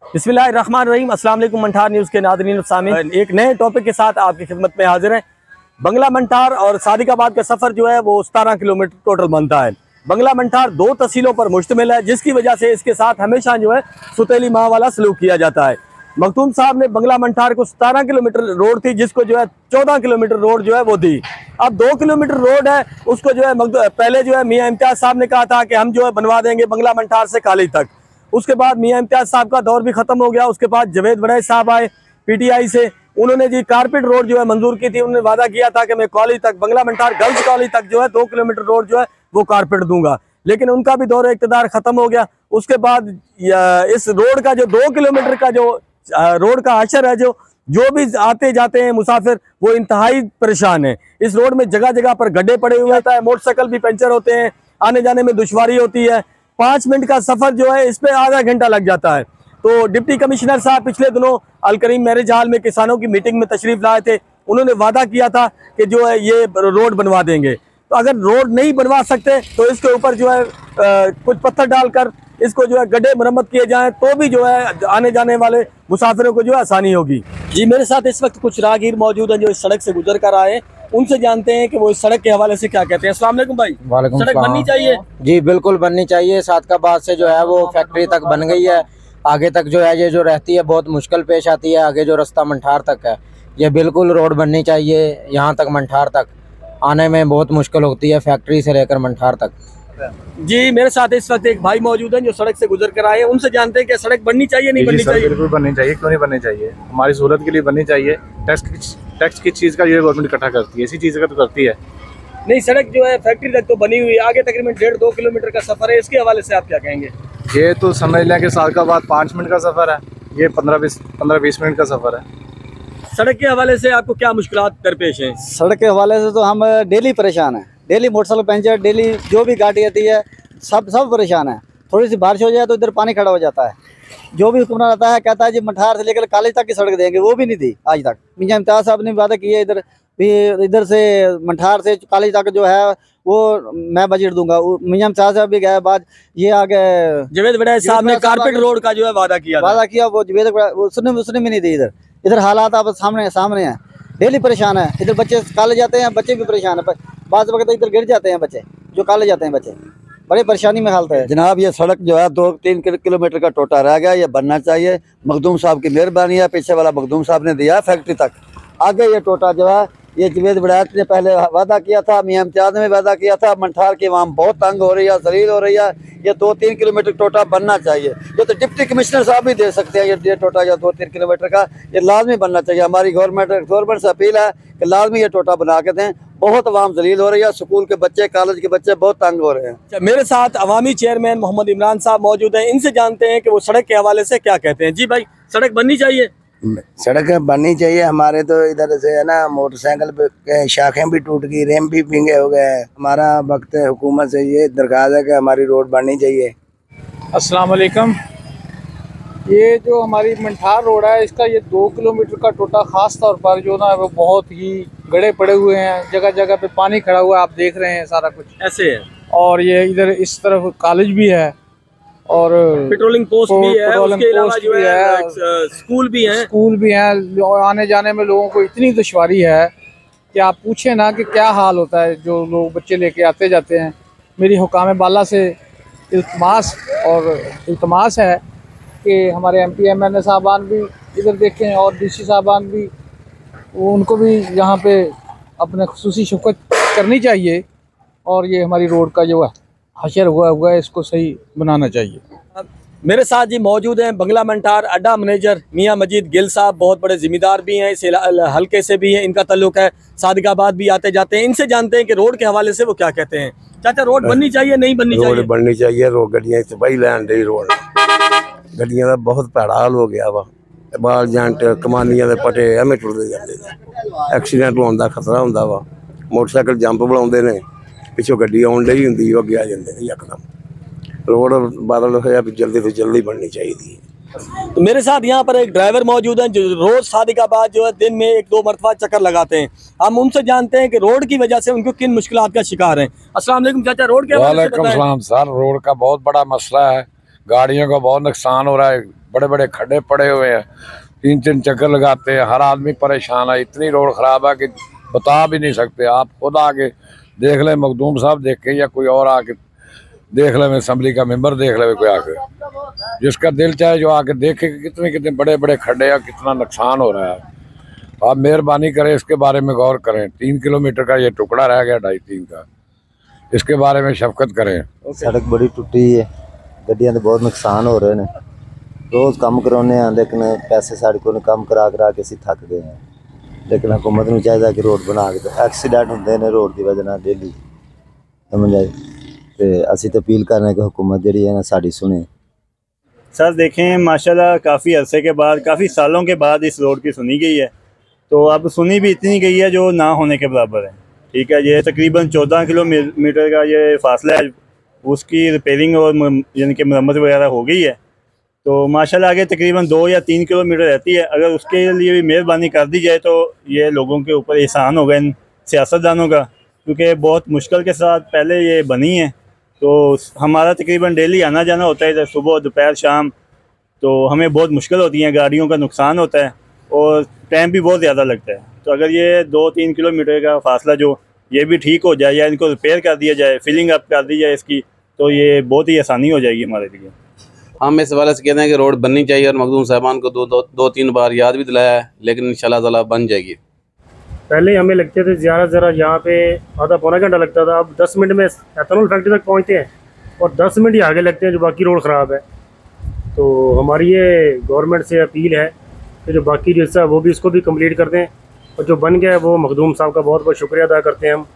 बिस्मिल्लाहिर्रहमानिर्रहीम। अस्सलाम वालेकुम मंठार न्यूज़ के नाज़रीन सामीन, एक नए टॉपिक के साथ आपकी खिदमत में हाजिर हैं। बंगला मंठार और सादिकाबाद का सफ़र जो है वो 17 किलोमीटर टोटल बनता है। बंगला मंठार 2 तहसीलों पर मुश्तमिल है, जिसकी वजह से इसके साथ हमेशा जो है सुतेली माह वाला सलूक किया जाता है। मखदूम साहब ने बंगला मंठार को 17 किलोमीटर रोड थी, जिसको जो है 14 किलोमीटर रोड जो है वो दी। अब 2 किलोमीटर रोड है, उसको जो है पहले जो है मियाँ इम्तियाज साहब ने कहा था कि हम जो है बनवा देंगे बंगला मंठार से काली तक। उसके बाद मियाँ इम्तियाज साहब का दौर भी खत्म हो गया। उसके बाद जवेद वड़ैच साहब आए पीटीआई से, उन्होंने जी कारपेट रोड जो है मंजूर की थी। उन्होंने वादा किया था कि मैं कॉलेज तक, बंगला मंठार गर्ल्स कॉलेज तक जो है 2 किलोमीटर रोड जो है वो कारपेट दूंगा, लेकिन उनका भी दौर इक़्तिदार खत्म हो गया। उसके बाद इस रोड का जो 2 किलोमीटर का जो रोड का अशर है, जो भी आते जाते हैं मुसाफिर, वो इंतहाई परेशान है। इस रोड में जगह जगह पर गड्ढे पड़े हुए होता है, मोटरसाइकिल भी पंचर होते हैं, आने जाने में दुश्वारी होती है। 5 मिनट का सफर जो है इस पे आधा घंटा लग जाता है। तो डिप्टी कमिश्नर साहब पिछले दिनों अल करीम मैरिज हॉल में किसानों की मीटिंग में तशरीफ लाए थे। उन्होंने वादा किया था कि जो है ये रोड बनवा देंगे। तो अगर रोड नहीं बनवा सकते तो इसके ऊपर जो है कुछ पत्थर डालकर इसको जो है गड्ढे मरम्मत किए जाएं, तो भी जो है आने जाने वाले मुसाफिरों को जो है आसानी होगी। जी, मेरे साथ इस वक्त कुछ राहगीर मौजूद हैं जो इस सड़क से गुजर कर आए, उनसे जानते हैं कि वो इस सड़क के हवाले से क्या कहते हैं। अस्सलाम वालेकुम भाई। वालेकुम सड़क बननी चाहिए? जी बिल्कुल बननी चाहिए। सादिकाबाद से जो है वो फैक्ट्री तक बन गई है, आगे तक जो है ये जो रहती है बहुत मुश्किल पेश आती है। आगे जो रास्ता मंठार तक है, ये बिल्कुल रोड बननी चाहिए। यहाँ तक मंठार तक आने में बहुत मुश्किल होती है, फैक्ट्री से लेकर मंठार तक। जी, मेरे साथ इस वक्त एक भाई मौजूद हैं जो सड़क से गुजर कर आए हैं, उनसे जानते हैं कि सड़क बननी चाहिए नहीं बननी चाहिए? बिल्कुल बननी चाहिए, क्यों नहीं बननी चाहिए, हमारी सहूलत के लिए बननी चाहिए। टैक्स की चीज़ का ये गवर्नमेंट इकट्ठा करती है, इसी चीज़ का तो करती है। नहीं, सड़क जो है फैक्ट्री तक तो बनी हुई है, आगे तकरीबन 1.5-2 किलोमीटर का सफर है, इसके हवाले से आप क्या कहेंगे? ये तो समझ लें कि साल का बाद 5 मिनट का सफ़र है, ये 15-20 मिनट का सफ़र है। सड़क के हवाले से आपको क्या मुश्किलात दरपेश हैं? सड़क के हवाले से तो हम डेली परेशान हैं। डेली मोटरसाइकिल पंचर, डेली जो भी गाड़ी आती है सब परेशान है। थोड़ी सी बारिश हो जाए तो इधर पानी खड़ा हो जाता है। जो भी हुक्मरान आता है कहता है जी मंठार से लेकर कॉलेज तक की सड़क देंगे, वो भी नहीं दी आज तक। मियां इम्तियाज साहब ने वादा किया इधर से मंठार से कॉलेज तक जो है वो मैं बजट दूंगा। मियां इम्तियाज साहब भी गए, बाद ये आ गए जवेद वड़ैच साहब ने कारपेट रोड का जो है वादा किया, वो जवेद उसने भी नहीं दी। इधर हालात आप सामने हैं, डेली परेशान है। इधर बच्चे कॉलेज जाते हैं, बच्चे भी परेशान है। बाद वक्त इधर गिर जाते हैं बच्चे, जो कॉलेज जाते हैं बच्चे, बड़ी परेशानी में हालत है। जनाब ये सड़क जो है 2-3 किलोमीटर का टोटा रह गया, ये बनना चाहिए। मखदूम साहब की मेहरबानी है, पीछे वाला मखदूम साहब ने दिया फैक्ट्री तक। आगे ये टोटा जो है ये जवेद वड़ैच ने पहले वादा किया था, मियां इम्तियाज ने वादा किया था। मंठार की आवाम बहुत तंग हो रही है, जलील हो रही है। ये 2-3 किलोमीटर टोटा बनना चाहिए। ये तो डिप्टी कमिश्नर साहब भी दे सकते हैं। ये टोटा जो 2-3 किलोमीटर का ये लाजमी बनना चाहिए। हमारी गवर्नमेंट से अपील है कि लाजमी ये टोटा बना के दें। बहुत आवाम जलील हो रही है, स्कूल के बच्चे, कॉलेज के बच्चे बहुत तंग हो रहे हैं। मेरे साथ अवामी चेयरमैन मोहम्मद इमरान साहब मौजूद हैं, इनसे जानते हैं कि वो सड़क के हवाले से क्या कहते हैं। जी भाई, सड़क बननी चाहिए? सड़क बननी चाहिए। हमारे तो इधर से है ना मोटरसाइकिल पे शाखें भी टूट गई, रेम भी पिंगे हो गए। हमारा वक्त हुकूमत से ये दरख्वास्त है कि हमारी रोड बननी चाहिए। अस्सलाम वालेकुम। ये जो हमारी मंठार रोड है, इसका ये 2 किलोमीटर का टोटा ख़ास तौर पर जो ना वो बहुत ही गड्ढे पड़े हुए हैं, जगह जगह पे पानी खड़ा हुआ है, आप देख रहे हैं सारा कुछ ऐसे है। और ये इधर इस तरफ कॉलेज भी है और पेट्रोलिंग पोस्ट भी है, उसके अलावा जो है स्कूल भी है। आने जाने में लोगों को इतनी दुश्वारी है कि आप पूछे ना कि क्या हाल होता है जो लोग बच्चे लेके आते जाते हैं। मेरी हुकाम बाला से इल्तमास है कि हमारे MP MNA साहबान भी इधर देखें और DC साहबान भी, उनको भी यहाँ पे अपने खुसूसी शफ़क़त करनी चाहिए। और ये हमारी रोड का जो है हशर हुआ है, इसको सही बनाना चाहिए। मेरे साथ जी मौजूद हैं बंगला मंठार अड्डा मैनेजर मियां मजीद गिल साहब, बहुत बड़े जिम्मेदार भी हैं, इस हल्के से भी हैं, इनका ताल्लुक है, सादिकाबाद भी आते जाते हैं। इनसे जानते हैं कि रोड के हवाले से वो क्या कहते हैं। चाचा, रोड बननी चाहिए नहीं बननी चाहिए? रोड बननी चाहिए। रोड गड्डियां सफाई लैन दी, रोड गड्डियां का बहुत भैड़ा हाल हो गया वा। बाल जंट कमानियां दे पटे एवें टुरदे जांदे, एक्सीडेंट होने का खतरा होंदा वा। मोटरसाइकिल जंप बनाउंदे ने, पिछों गड्डी आउण डई हुंदी, अगे आ जांदे ने यकदम। रोड बादल होया भी जल्दी से जल्दी बननी चाहिए। तो मेरे साथ यहाँ पर एक ड्राइवर मौजूद हैं जो रोज सादिकाबाद जो है दिन में 1-2 मरतबा चक्कर लगाते हैं। हम उनसे जानते हैं कि रोड की वजह से उनको किन मुश्किलात का शिकार हैं। अस्सलाम वालेकुम चाचा, रोड के हवाले से बताएं। वालेकुम सलाम सर। रोड का बहुत बड़ा मसला है, गाड़ियों का बहुत नुकसान हो रहा है, बड़े बड़े खड्डे पड़े हुए हैं, 3-3 चक्कर लगाते हैं, हर आदमी परेशान है। इतनी रोड ख़राब है कि बता भी नहीं सकते। आप खुद आके देख लें, मखदूम साहब देखें या कोई और आके देख ले, असम्बली का मेंबर देख ले, कोई आके, जिसका दिल चाहे जो आके देखे कि कितने कितने बड़े बड़े खड्डे हैं, कितना नुकसान हो रहा है। आप मेहरबानी करें, इसके बारे में गौर करें। 3 किलोमीटर का ये टुकड़ा रह गया, 2.5-3 का, इसके बारे में शफकत करें। सड़क बड़ी टुटी है, गड्डियां दे बहुत नुकसान हो रहे हैं। रोज़ काम करवाने हैं, लेकिन पैसे साढ़े को काम करा करा के असीं थक गए हैं। लेकिन हुकूमत नूं चाहिए कि रोड बना के, एक्सीडेंट होंदे ने रोड की वजह नाल डेली, समझ आई। तो असीं तो अपील कर रहे हैं कि हुकूमत जिहड़ी है ना साडी सुने। सर देखें, माशाल्लाह काफ़ी अरसे के बाद, काफ़ी सालों के बाद इस रोड की सुनी गई है। तो अब सुनी भी इतनी गई है जो ना होने के बराबर है। ठीक है, ये तकरीबन 14 किलोमीटर का ये फासला है, उसकी रिपेयरिंग और यानी कि मरम्मत वगैरह हो गई है। तो माशाल्लाह आगे तकरीबन 2 या 3 किलोमीटर रहती है। अगर उसके लिए भी मेहरबानी कर दी जाए तो ये लोगों के ऊपर एहसान होगा, इन सियासतदानों का, क्योंकि बहुत मुश्किल के साथ पहले ये बनी है। तो हमारा तकरीबन डेली आना जाना होता है इधर, सुबह दोपहर शाम, तो हमें बहुत मुश्किल होती है, गाड़ियों का नुकसान होता है और टाइम भी बहुत ज़्यादा लगता है। तो अगर ये 2-3 किलोमीटर का फासला जो ये भी ठीक हो जाए या इनको रिपेयर कर दिया जाए, फिलिंग अप कर दी जाए इसकी, तो ये बहुत ही आसानी हो जाएगी हमारे लिए। हम इस वाले से कहते हैं कि रोड बननी चाहिए और मखदूम साहबान को 2-3 बार याद भी दिलाया है, लेकिन इंशाल्लाह ताला बन जाएगी। पहले हमें लगते थे ज़्यादा यहाँ पे आधा पौना घंटा लगता था, अब 10 मिनट में एथेनॉल फैक्ट्री तक पहुँचते हैं और 10 मिनट ही आगे लगते हैं जो बाकी रोड ख़राब है। तो हमारी ये गवर्नमेंट से अपील है कि जो बाकी जो हिस्सा है वो भी इसको भी कंप्लीट कर दें, और जो बन गया है वो मखदूम साहब का बहुत बहुत शुक्रिया अदा करते हैं हम।